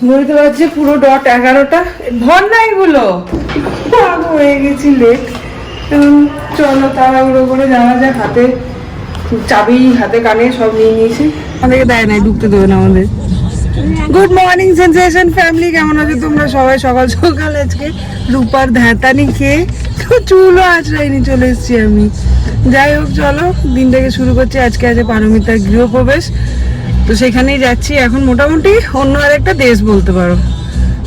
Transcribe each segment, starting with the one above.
ঘুরতে পারছি পুরো ডট 11টা। ধর না এগুলো, হয়ে গেছি লেট। চলো তাড়াহুড়ো করে যাওয়া যাক। হাতে চাবি, হাতে কানে সব নিয়ে নিয়েছি। আমাদেরকে দেয় নাই, ঢুকতে দেবে না আমাদের। গুড মর্নিং সেন্সেশন ফ্যামিলি, কেমন আছো তোমরা সবাই? সকাল সকাল আজকে রূপার ধ্যাতানি খেয়ে চুলও আঁচড়াইনি চলে এসেছি আমি। যাই হোক চলো, দিনটাকে শুরু করছি। আজকে আছে পারমিতার গৃহপ্রবেশ, তো সেখানেই যাচ্ছি। এখন মোটামুটি অন্য আরেকটা দেশ বলতে পারো।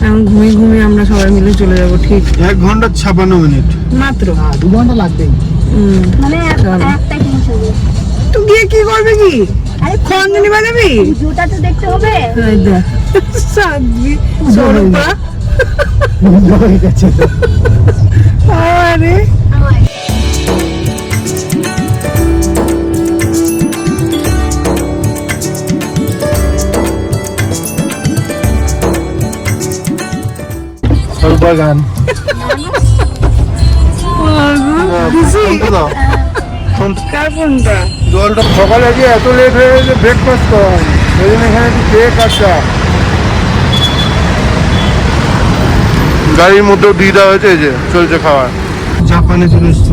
এখন ঘুমিয়ে ঘুমিয়ে আমরা সবাই মিলে চলে যাবো। ঠিক 1 ঘন্টা 56 মিনিট মাত্র। 2 ঘন্টা লাগবেই। মানে একটা জিনিস হবে। তুই গিয়ে কি করবি? কি খঞ্জনি বাজাবি? জুতা তো দেখতে হবে। সাদবি সরপা। হয়ে গেছে। আরে সরপা গান। কার ফোনটা? জলটা সকালে আজকে এত লেট হয়ে গেছে, ব্রেকফাস্ট করা হয়নি। সেই জন্য এখানে একটু কেক আর চা। গাড়ির মধ্যেও দিয়ে দেওয়া হয়েছে, এই যে চলছে খাওয়া। জাপানে চলে এসছি।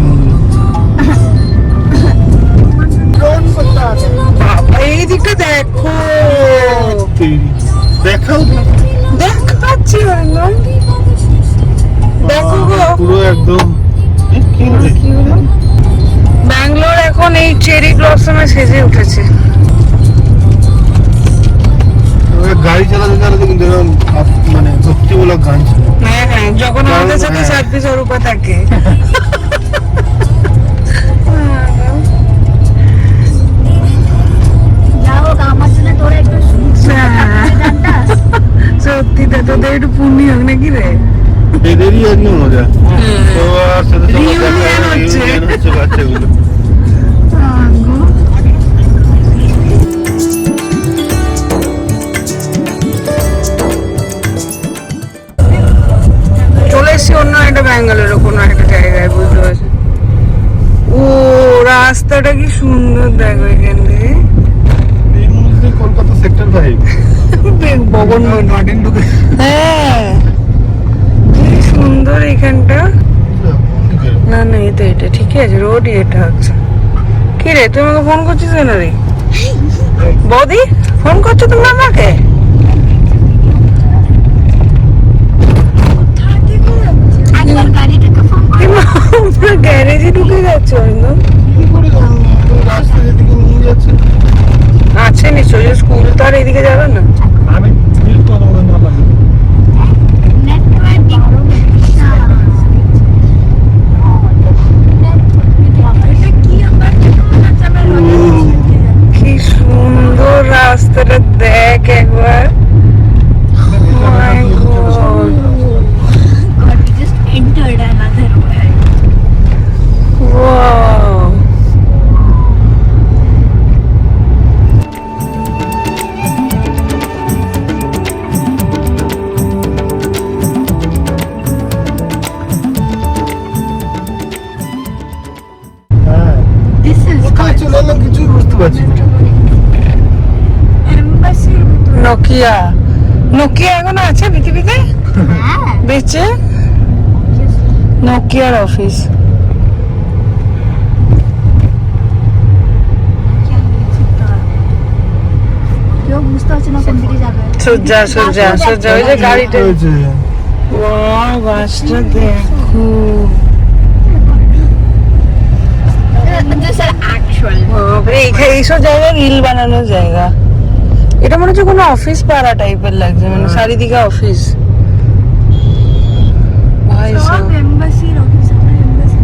এই দিকটা দেখো, দেখাও দেখাচ্ছি একদম। দেখো গো, পুরো একদম কি হলো? ব্যাঙ্গালোর এখন এই চেরি ব্লসমে সেজে উঠেছে। গাড়ি চালাতে চালাতে কিন্তু এরকম মানে ভক্তিমূলক গান ছিল। হ্যাঁ হ্যাঁ, যখন আমাদের সাথে সার্ভিস অরূপা থাকে। যাও আমার জন্য তোরা একটু গানটা। সত্যি তো, তোদের একটু পুণ্যি হোক নাকি রে। এদেরই আজকে মজা। তো আর সাথে সাথে Reunion হচ্ছে। বাচ্চাগুলো। চলে এসছি অন্য একটা ব্যাঙ্গালোর, কোনো একটা জায়গায়, বুঝতে পারছি। ও রাস্তাটা কি সুন্দর দেখো এখান থেকে। এই মুহূর্তে কলকাতা সেক্টর 5 বগন মার্টিন ঢুকে। হ্যাঁ কি সুন্দর এখানটা। না না, এটা ঠিক আছে, রোডই এটা হচ্ছে। কি রে, তুমি আমাকে ফোন করছিস কেন রে? বৌদি ফোন করছো তুমি আমাকে? একবার গাড়িটাকে ফোন করে পুরো গ্যারেজে ঢুকে যাচ্ছে একদম। কি করে যাবো? রাস্তা যেদিকে নিয়ে যাচ্ছে। আছে নিশ্চয়ই, স্কুল তো আর এদিকে যাবে না। আমি ফিল করবো না লাগে। নেটওয়ার্ক ভালো এটা কি আবার তোমরা যাবে কি সুন্দর রাস্তাটা দেখ একবার। My God. But we just entered another way. Wow. হ্যাঁ, This is কোথায় চলে এলাম কিছুই বুঝতে পারছি না। embassy. নোকিয়া এখনো আছে পৃথিবীতে হ্যাঁ বেঁচে? নোকিয়ার অফিস। কেউ বুঝতে পারছে না কোন দিকে যাবে। সোজা ওই যে গাড়িটা। হয়েছে। ওয়াও, গাছটা দেখো। This is actual. এইসব জায়গায় রিল বানানোর জায়গা। এটা মনে হচ্ছে কোনো অফিস পাড়া টাইপের লাগছে, মানে চারিদিকে অফিস। ভাই সব সাব। embassy office আছে embassy.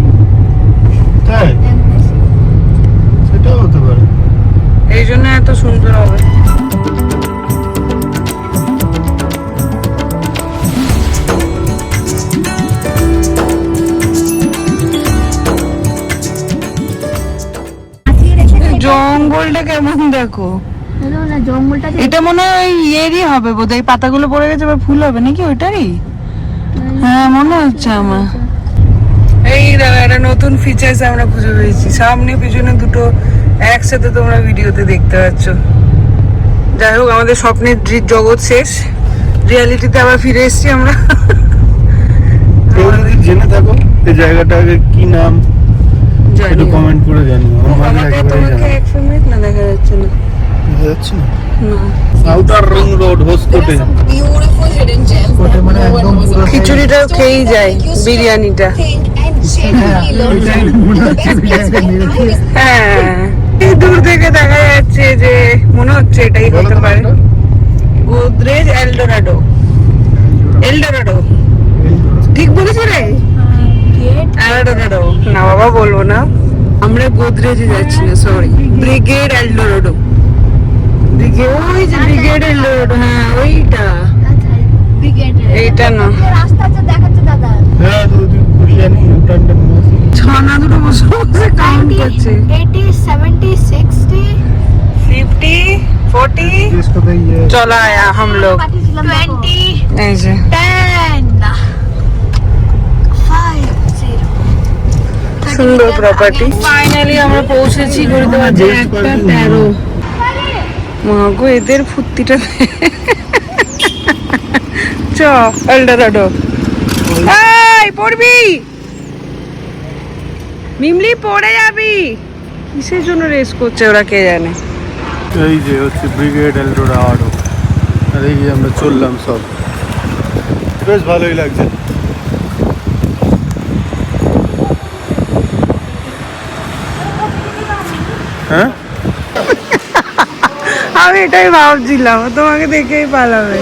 তাই? Embassy. সেটাও হতে পারে। এই জন্য এত সুন্দর হবে। জঙ্গলটা কেমন দেখো। না জঙ্গলটা এটা মনে হয় ইয়েরই হবে বোধহয়, পাতাগুলো পড়ে গেছে, এবার ফুল হবে নাকি ওইটারই? হ্যাঁ মনে হচ্ছে আমার। এই দেখো একটা নতুন ফিচার্স আমরা খুঁজে পেয়েছি, সামনে পিছনে দুটো একসাথে তোমরা ভিডিওতে দেখতে পাচ্ছ। যাই হোক, আমাদের স্বপ্নের জগৎ শেষ, রিয়ালিটিতে আবার ফিরে এসেছি আমরা। কেউ যদি জেনে থাকো এই জায়গাটাকে কি নাম একটু কমেন্ট করে জানিও। আমার মাঝে একেবারেই জানা এক মিনিট না দেখা যাচ্ছে না। বোঝা যাচ্ছে না। Outer ring road Hoskote. Beautiful hidden gems that মানে no one একদম was পুরো aware of. খিচুড়িটাও খেয়েই যায়, Make you stop, বিরিয়ানিটা। think and genuinely learn from the best place where I was. হ্যাঁ, এই দূর থেকে দেখা যাচ্ছে যে মনে হচ্ছে এটাই হতে পারে গোদরেজ এলডোরাডো। এলডোরাডো ঠিক বলেছি রে? এলডোরাডো না বাবা, বলবো না, আমরা গোদরেজে যাচ্ছি না, সরি, ব্রিগেড এলডোরাডো। ওই যে ব্রিগেড এলডোরাডো, হ্যাঁ ওইটা, এইটা না। রাস্তা আছে দেখাচ্ছে দাদা। হ্যাঁ তো বিরিয়ানি ইউটার্নটা মনে আছে। ছানা দুটো বসে বসে কাউন্ট করছে। 80 70 60 50 40 জিজ্ঞেস কোথায় ইয়ে चला आया हम लोग। 20 এই যে 10 50 সুন্দর প্রপার্টি। ফাইনালি আমরা পৌঁছেছি গরিদাবাদ 1:13। মাগো এদের ফুর্তিটা চ এলডোরাডো। এই পড়বি মিমলি, পড়ে যাবি। কিসের জন্য রেস করছে ওরা কে জানে। এই যে হচ্ছে ব্রিগেড এলডোরাডো। আর এই যে আমরা চললাম সব, বেশ ভালোই লাগছে। হ্যাঁ আমি এটাই ভাবছিলাম, তোমাকে দেখেই পালাবে।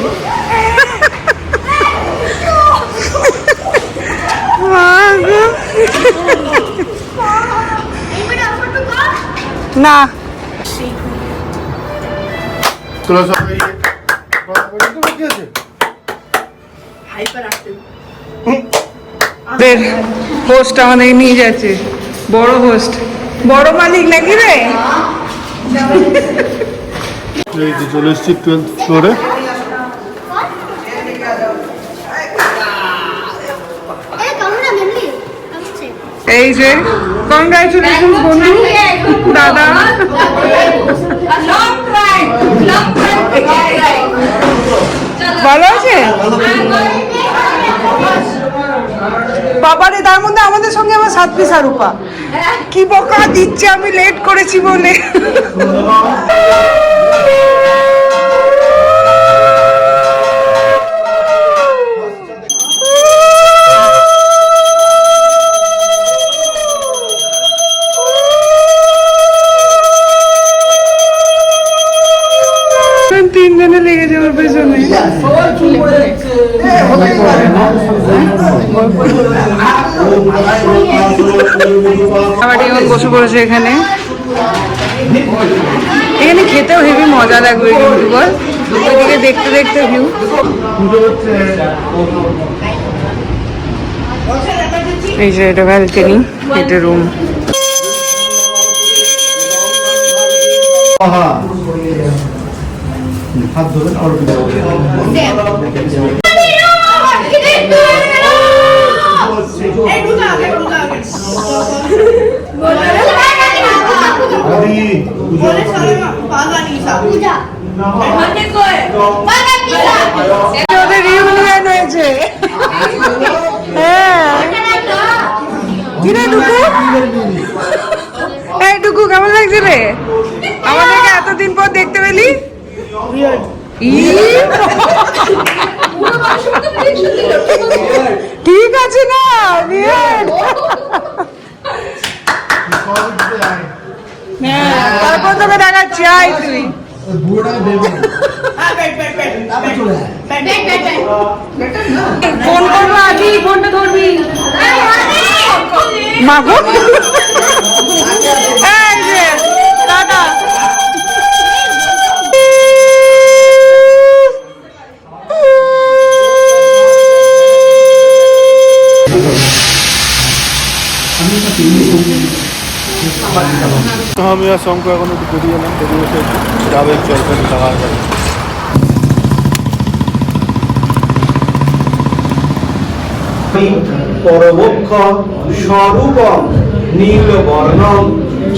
মাগো। না তোরা সবাই কি আছে? হোস্ট আমাদের নিয়ে যাচ্ছে, বড় হোস্ট, বড় মালিক নাকি রে? এই যে চলে এসছি 12th ফ্লোরে। এই যে কংগ্রাচুলেশন বন্ধু, দাদা। ভালো আছে বাবারে, তার মধ্যে আমাদের সঙ্গে আমার 7 পিস রূপা। কি বকা দিচ্ছে আমি লেট করেছি বলে। তিনজনে লেগেছে ওর পেছনে। আবার এখন বসে পড়েছে এখানে। এখানে খেতেও হেভি মজা লাগবে কিন্তু বল, ওইদিকে দেখতে দেখতে ভিউ। এই যে এটা ব্যালকনি, এটা রুম। হাত ধরে আর ওদের রিউনিয়ন হয়েছে। হ্যাঁ কিরে টুকু, এই টুকু কেমন লাগছে রে? আমাদেরকে এতদিন পর দেখতে পেলি? ঠিক আছে না, তারপর তোকে দেখাচ্ছি, আয় তুই। ফোন করবো আগে, ফোনটা ধরবি। মাগো এই যে দাদা, আমি আর শঙ্কর এখন একটু বেরিয়ে এলাম, বেরিয়ে এসে ডাবের জলপাই খাওয়া যায়। পরবক্ষ স্বরূপম নীলবর্ণম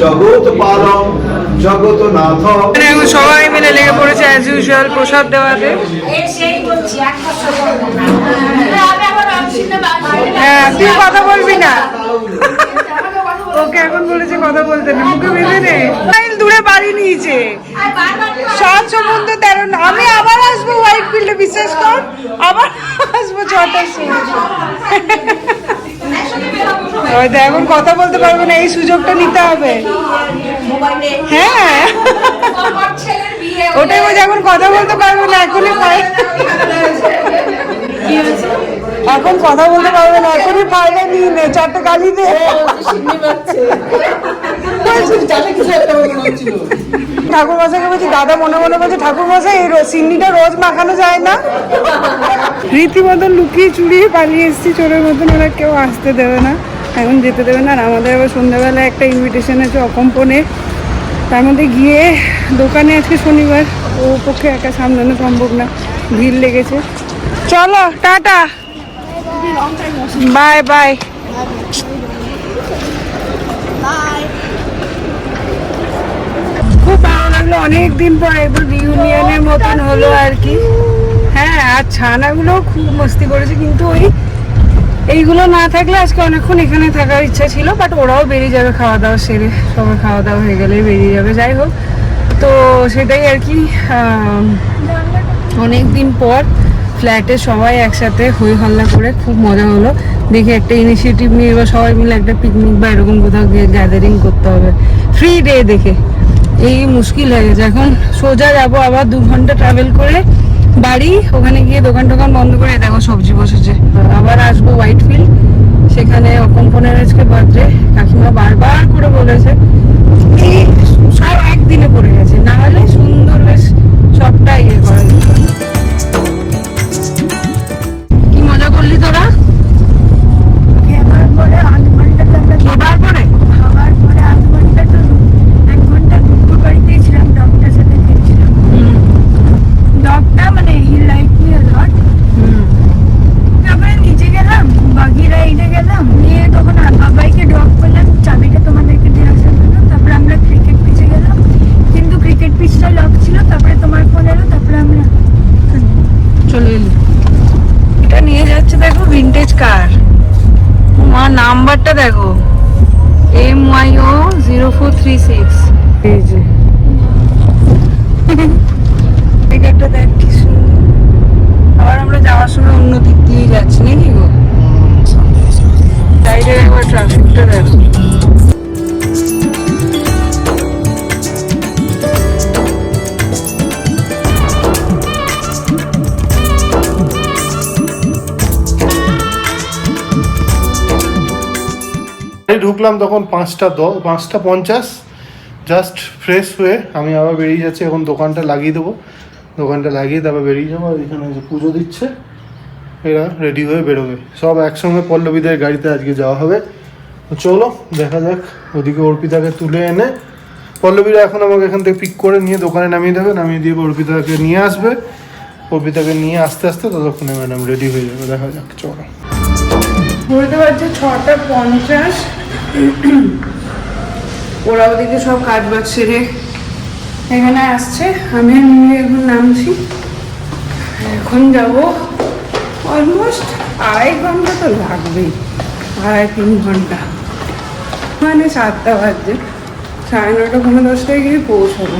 জগৎপালম জগৎনাথ। এখন সবাই মিলে লেগে পড়েছে অ্যাজ ইউজুয়াল প্রসাদ দেওয়াতে। হ্যাঁ, তুই কথা বলবি না। ওকে এখন বলেছে কথা বলতে না, মুখে বেঁধে নে। মাইল দূরে বাড়ি নিয়েছে, 7 সমুদ্র 13। আমি আবার আসবো হোয়াইট ফিল্ডে, বিশ্বাস কর, আবার আসবো 6টার সময়। হয়তো এখন কথা বলতে পারবো না, এই সুযোগটা নিতে হবে। হ্যাঁ, ওটাই বলছে, এখন কথা বলতে পারবো না, এখনই এখন কথা বলতে পারবে না, এখনই ফাইলে নিয়ে নে, 4টে গালি দে। ঠাকুর মশাইকে বলছি, দাদা মনে মনে বলছে, ঠাকুর মশাই এই সিন্নিটা রোজ মাখানো যায় না? রীতিমতন লুকিয়ে চুরিয়ে পালিয়ে এসেছি চোরের মতন, ওরা কেউ আসতে দেবে না, এখন যেতে দেবে না। আর আমাদের আবার সন্ধ্যাবেলায় একটা ইনভিটেশন আছে অকম্পনে, তার মধ্যে গিয়ে দোকানে আজকে শনিবার, ও পক্ষে একা সামলানো সম্ভব না, ভিড় লেগেছে। চলো টাটা, বাই বাই। খুব ভালো লাগলো, অনেকদিন পরে একটু রিউনিয়নের মতন হলো আর কি। হ্যাঁ, আর ছানাগুলো খুব মস্তি করেছে, কিন্তু এইগুলো না থাকলে আজকে অনেকক্ষণ এখানে থাকার ইচ্ছা ছিল, বাট ওরাও বেরিয়ে যাবে খাওয়া দাওয়া সেরে, সবাই খাওয়া দাওয়া হয়ে গেলেই বেরিয়ে যাবে। যাই হোক, তো সেটাই আর কি, অনেকদিন পর ফ্ল্যাটে সবাই একসাথে হই হল্লা করে খুব মজা হলো। দেখে একটা ইনিশিয়েটিভ নিয়ে এবার সবাই মিলে একটা পিকনিক বা এরকম কোথাও গিয়ে গ্যাদারিং করতে হবে। ফ্রি ডে দেখে এই মুশকিল হয়ে গেছে। এখন সোজা যাবো আবার 2 ঘন্টা ট্রাভেল করে বাড়ি, ওখানে গিয়ে দোকান টোকান বন্ধ করে দেখো সবজি বসেছে। আবার আসবো হোয়াইট ফিল্ড, সেখানে অকম্পনের আজকে বার্থডে। কাকিমা বারবার করে বলেছে এই সব একদিনে পড়ে গেছে, না হলে সুন্দর বেশ সবটা ইয়ে করা যেত। কি মজা করলি তোরা? এবার পরে 8 ঘন্টা এবার পরে খাবার পরে 8 ঘন্টা তো 1 ঘন্টা দুপুর বাড়িতেই ছিলাম, ডগটার সাথে খেলছিলাম। ডগটা মানে হি লাইক মি আ লট। তারপরে নিচে গেলাম, বাগি রাইডে গেলাম, নিয়ে তখন বাবাইকে ড্রপ করলাম, চাবিটা তোমাদেরকে দিয়ে আসার জন্য। তারপরে আমরা ক্রিকেট পিচে গেলাম, কিন্তু ক্রিকেট পিচটা লক ছিল। তারপরে তোমার ফোন এলো, তারপরে আমরা চলে এলি। এটা নিয়ে যাচ্ছে দেখো, ভিনটেজ কার, আমার নাম্বারটা দেখো, MYO 0436। এই যে এটা দেখ কি সুন্দর। আবার আমরা যাওয়ার সময় অন্য দিক দিয়ে যাচ্ছি নাকি গো? সাইডে একবার ট্রাফিকটা দেখো। ঢুকলাম তখন 5:50, জাস্ট ফ্রেশ হয়ে আমি আবার বেরিয়ে যাচ্ছি। এখন দোকানটা লাগিয়ে দেবো, দোকানটা লাগিয়ে তারপর বেরিয়ে যাবো। আর এখানে যে পুজো দিচ্ছে এরা রেডি হয়ে বেরোবে, সব একসঙ্গে পল্লবীদের গাড়িতে আজকে যাওয়া হবে। তো চলো দেখা যাক। ওদিকে অর্পিতাকে তুলে এনে পল্লবীরা এখন আমাকে এখান থেকে পিক করে নিয়ে দোকানে নামিয়ে দেবে, নামিয়ে দিয়ে অর্পিতাকে নিয়ে আসবে। অর্পিতাকে নিয়ে আস্তে আস্তে ততক্ষণে ম্যাডাম রেডি হয়ে যাবে, দেখা যাক। চলো, বলতে পারছে 6:50। ওরা ওদিকে সব কাজ বাজ সেরে এখানে আসছে, আমি এখন নামছি। এখন যাব অলমোস্ট 2.5 ঘন্টা তো লাগবেই, 2.5-3 ঘন্টা, মানে 7টা বাজছে, 9:30 কোনো 10টায় গিয়ে পৌঁছাবো।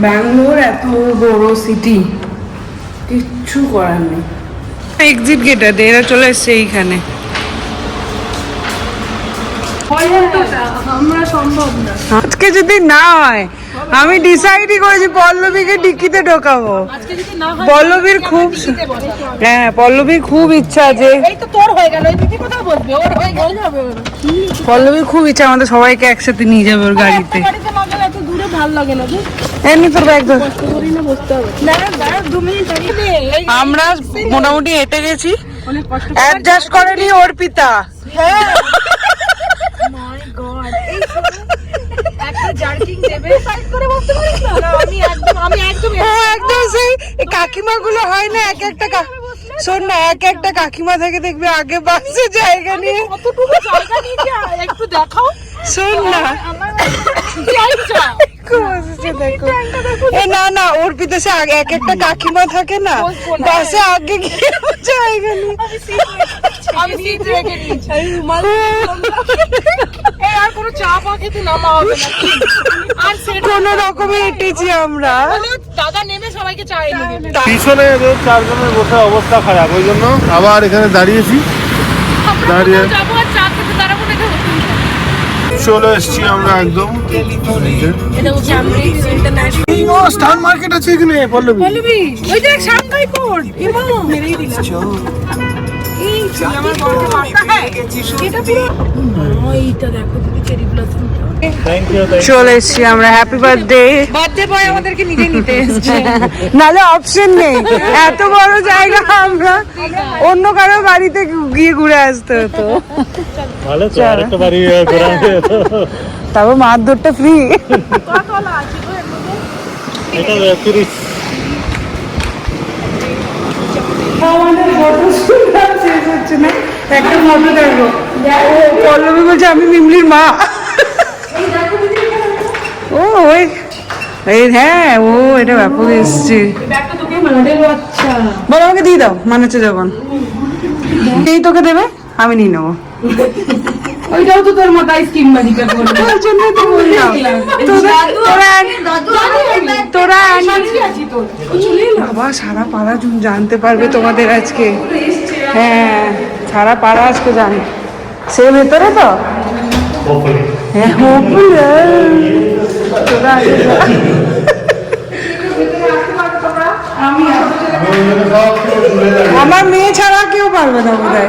ব্যাঙ্গালোর এত বড় সিটি, কিচ্ছু করার নেই। এক্সিট গেট আছে, এরা চলে এসছে এইখানে। আমরা সম্ভব না। আজকে যদি না হয়, আমি ডিসাইডই করেছি পল্লবীকে ডিকিতে ঢোকাবো। পল্লবীর খুব, হ্যাঁ পল্লবীর খুব ইচ্ছা যে, পল্লবীর খুব ইচ্ছা আমাদের সবাইকে একসাথে নিয়ে যাবে ওর গাড়িতে। এমনি তোর ব্যাগ ধর। আমরা মোটামুটি হেঁটে গেছি, অ্যাডজাস্ট করেনি অর্পিতা। একদম সেই কাকিমা গুলো হয় না, এক একটা শোন না, এক একটা কাকিমা থেকে দেখবি আগে বাসে জায়গা নিয়ে, একটু দেখাও, শোন না আসছে দেখো। এ না না, অর্পিতা সে আগে এক একটা কাকিমা থাকে না, বাসে আগে গিয়ে জায়গা নেই। আমি সিট রেখে দিয়েছি। আর কোনো চা পা খেতে নামা হবে না, আর কোন রকমে হেঁটেছি আমরা। দাদা নেমে সবাইকে চা এনে দেবে। পিছনে এদের চারজনের বসে অবস্থা খারাপ, ওই জন্য আবার এখানে দাঁড়িয়েছি। দাঁড়িয়ে যাবো আর চা খেতে দাঁড়াবো দেখে চলে এসছি আমরা একদম। এটা হচ্ছে আমরিস ইন্টারন্যাশনাল। ও স্টার মার্কেট আছে এখানে পল্লবী। বলবি ওই দেখ সাংহাই পোর্ট এবং মেরেই দিলাম। এই আমার বড় মাথা হ্যাঁ এটা পুরো এইটা দেখো তুমি চেরি ব্লসমটা। চলে এসছি আমরা, হ্যাপি বার্থডে। বার্থডে বয় আমাদেরকে নিজে নিতে এসেছে। নালে অপশন নেই, এত বড় জায়গা আমরা অন্য কারো বাড়িতে গিয়ে ঘুরে আসতে হতো। ভালো তো, আরেকটা বাড়ি ঘোরানো যেত। তারপর মারধরটা ফ্রি। এটা অ্যাকচুয়ালি আমাদের ফটো শুট শেষ হচ্ছে না, একটা ফটো দেখো। ও পল্লবী বলছে আমি মিমলির মা। ও ওই এই হ্যাঁ, ও এটা ব্যাপক এসছে। বলো আমাকে দিয়ে দাও, মানে হচ্ছে যখন এই তোকে দেবে আমি নিয়ে নেবো। ওইটাও তো তোর মাথায় স্কিম বাজি করে বলবো। ওই জন্যই তো বললাম তোরা বাবা সারা পাড়া জানতে পারবে তোমাদের আজকে। হ্যাঁ সারা পাড়া আজকে জানে। সে ভেতরে তো হ্যাঁ তোরা আমার মেয়ে ছাড়া কেউ পারবে না বোধ হয়।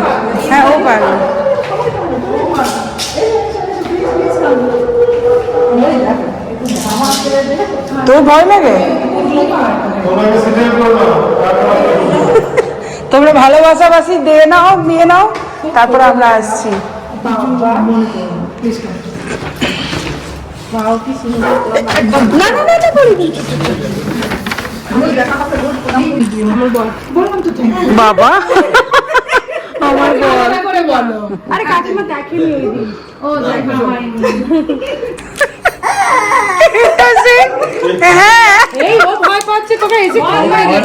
হ্যাঁ ও পারবে। তো ভয় লাগে? তোমরা ভালোবাসাবাসি দিয়ে নাও, নিয়ে নাও, তারপর আমরা আসছি। না না না বাবা আমার বল। আরে কাকিমা দেখেনি ওই দিন। ও দেখা হয়নি। হ্যাঁ এই ও ভয় পাচ্ছে তোকে এসে ফোন করে দিবে।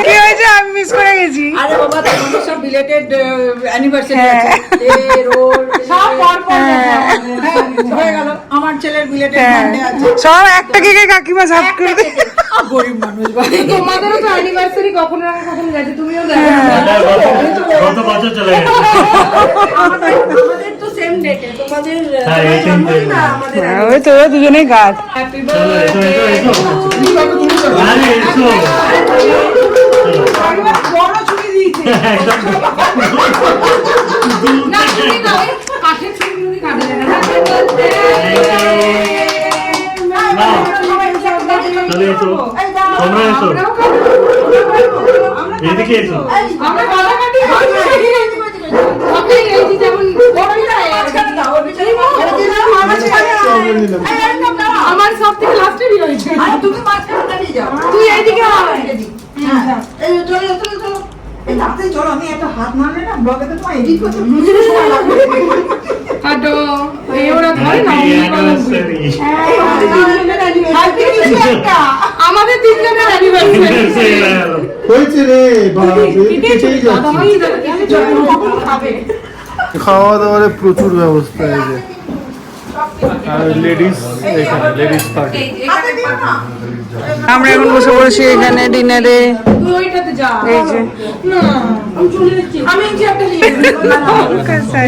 কি হয়েছে? আমি মিস করে গেছি। আরে বাবা তোমাদের সব রিলেটেড অ্যানিভার্সারি হ্যাঁ। আছে এর ওর সব পর পর হয়ে গেল আমার ছেলের রিলেটেড হ্যাঁ বার্থডে আছে সব একটা কেকে কাকিমা সাফ করে দে। গরিব মানুষ ভাই তোমাদেরও তো অ্যানিভার্সারি কখনো না কখনো গেছে, তুমিও হ্যাঁ। গত বছর চলে গেছে। আমাদের তো সেম ডেটে তোমাদের হ্যাঁ, এই same date। না আমাদের হ্যাঁ, ওই তো দুজনেই গাছ। হ্যাপি চলো এসো এসো এসো। আরে এসো। বড় ছুটি দিয়েছে একদম না তুমি না ওই কাঠের ছুরিগুলো কাটে না। নাও, চলে এসো। তোমরা এসো। এদিকে এসো। আমরা গলা কাটি আপনি এই যে যেমন বড়টা আমার সব থেকে লাস্টে বিয়ে হয়েছে। আর তুমি মাঝখানে দাঁড়িয়ে যাও তুই এইদিকে আয়। হ্যাঁ এই চলো চলো চলো এই রাতে চলো আমি একটা হাত মারলে না ব্লগে তো তোমার এডিট করতে হাঁটো এই ওরা ধরে না আমাদের তিনজনের অ্যানিভার্সারি হয়েছে রে বাবা, কেটেই যাচ্ছে। খাওয়া দাওয়ার প্রচুর ব্যবস্থা আছে। আর লেডিস এখানে লেডিস পার্টি। আমরা এখন বসে পড়েছি এখানে ডিনারে। তুই ওইটাতে যা। এই যে না আমি চলে যাচ্ছি। আমি এই যে একটা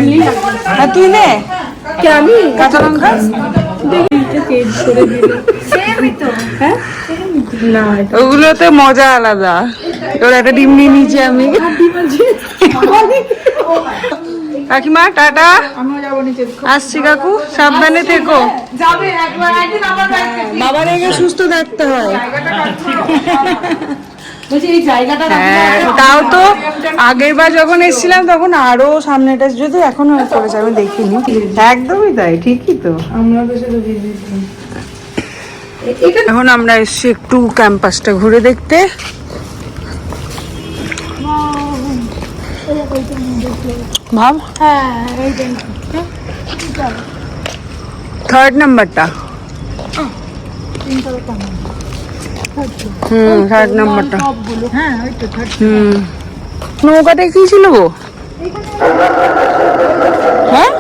নিয়ে আর তুই নে কে আমি কাঁচা লঙ্কা ওগুলোতে মজা আলাদা। ওর একটা ডিম নিয়ে নিয়েছি আমি। কাকিমা টাটা, আসছি কাকু, সাবধানে থেকো। যাবে একবার একদিন আমার বাড়িতে বাবার এগে সুস্থ থাকতে হয়। বলছি এই জায়গাটা হ্যাঁ তাও তো আগের বার যখন এসেছিলাম তখন আরো সামনেটা যদি এখনো করেছে আমি দেখিনি। একদমই তাই, ঠিকই তো। এখন আমরা এসেছি একটু ক্যাম্পাসটা ঘুরে দেখতে। ভাব থার্ড নাম্বারটা থার্ড নাম্বারটা হ্যাঁ ওই তো থার্ড। নৌকাটা কি ছিল গো? হ্যাঁ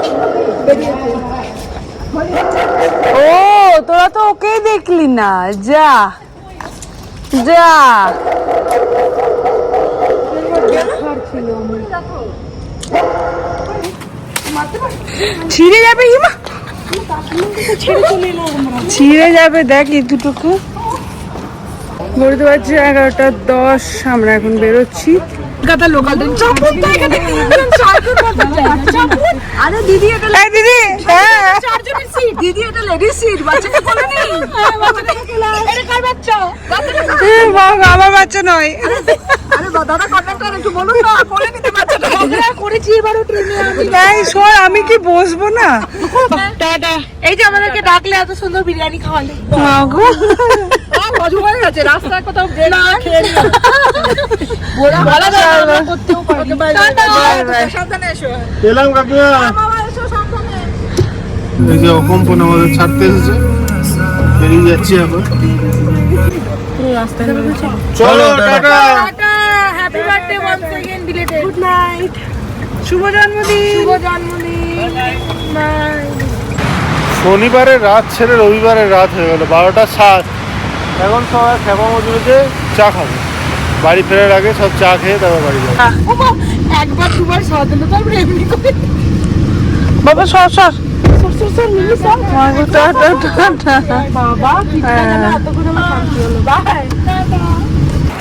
ও তোরা তো ওকেই দেখলি না, যা যা। ছিঁড়ে যাবে হিমা, ছিঁড়ে যাবে। দেখ এই দুটোকে বলতে পারছি 11:10 আমরা এখন বেরোচ্ছি। লোকাল আরে দিদি এটা এই দিদি, হ্যাঁ চারজনের সিট, দিদি এটা লেডিস সিট, বাচ্চাকে কোলে নেই। হ্যাঁ বাচ্চাটাকে কোলে। এটা কার বাচ্চা? আমার বাচ্চা নয়। আরে দাদা কন্ডাক্টর একটু বলুন না, কোলে নিতে বাচ্চাটা। আমরা করেছি এবারও ট্রেনে আমি। তাই সর, আমি কি বসবো না? টাটা। এই যে আমাদেরকে ডাকলে এত সুন্দর বিরিয়ানি খাওয়ালে। মাগো মজা হয়ে গেছে, রাস্তায় কোথাও ব্রেক খেয়ে নিলাম। বলা যায় না করতেও পারি। টাটা, সাবধানে এসো। এলাম কাকিমা। বাবা এসো সাবধানে। এই যে অকম্পন আমাদের ছাড়তে এসেছে, বেরিয়ে যাচ্ছি এখন। চলো tata. Tata, happy birthday once again belated. Good night. শুভ জন্মদিন। শুভ জন্মদিন। বাই। শনিবারের রাত ছেড়ে রবিবারের রাত হয়ে গেল 12:07। এখন সবাই খেপা মজুরিতে চা খাবে। বাড়ি ফেরার আগে সব চা খেয়ে তারপর বাড়ি যাবে। ওমা, একবার দুবার সাজানো তো আমরা এমনি করে। বাবা সর সর। সর মিলি সর। মাগো টাটা। বাবা পিঠা জানা এতক্ষণ আমার শান্তি হলো। বাই।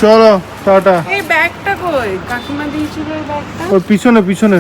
চলো টাটা। এই ব্যাগটা কই? কাকিমা দিয়েছিল এই ব্যাগটা। ওর পিছনে পিছনে